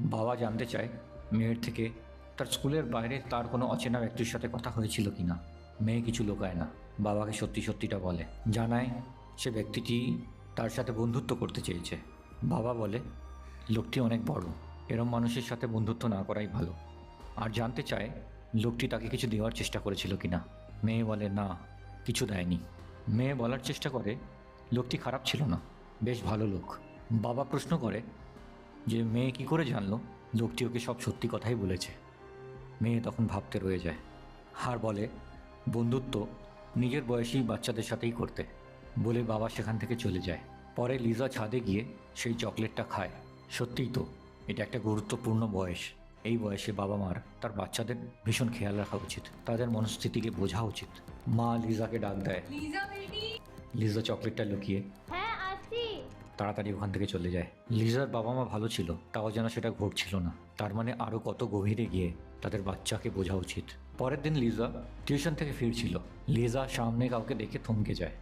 বাবা জানতে চায় মেয়ের থেকে তার স্কুলের বাইরে তার কোনো অচেনা ব্যক্তির সাথে কথা হয়েছিল কিনা। মেয়ে কিছু লুকায় না, বাবাকে সত্যি সত্যিটা বলে, জানায় সে ব্যক্তিটি তার সাথে বন্ধুত্ব করতে চেয়েছে। বাবা বলে লোকটি অনেক বড়, এরম মানুষের সাথে বন্ধুত্ব না করাই ভালো। আর জানতে চায় লোকটি তাকে কিছু দেওয়ার চেষ্টা করেছিল কিনা। মেয়ে বলে না, কিছু দেয়নি। মেয়ে বলার চেষ্টা করে লোকটি খারাপ ছিল না, বেশ ভালো লোক। বাবা প্রশ্ন করে যে মেয়ে কি করে জানলো লোকটি ওকে সব সত্যি কথাই বলেছে। মেয়ে তখন ভাবতে রয়ে যায় আর বলে বন্ধুত্ব নিজের বয়সী বাচ্চাদের সাথেই করতে, বলে বাবা সেখান থেকে চলে যায়। পরে লিজা ছাদে গিয়ে সেই চকলেটটা খায়। সত্যিই তো এটা একটা গুরুত্বপূর্ণ বয়স। এই বয়সে বাবা মার তার বাচ্চাদের ভীষণ খেয়াল রাখা উচিত, তাদের মনস্থিতিকে বোঝা উচিত। মা লিজাকে ডাক দেয়। লিজা চকলেটটা লুকিয়ে হ্যাঁ আসছি। তাড়াতাড়ি ওখান থেকে চলে যায়। লিজার বাবা মা ভালো ছিল, তাও যেন সেটা ঘটছিল না। তার মানে আরও কত গভীরে গিয়ে তাদের বাচ্চাকে বোঝা উচিত। পরের দিন লিজা টিউশন থেকে ফিরছিল। লিজা সামনে কাউকে দেখে থমকে যায়।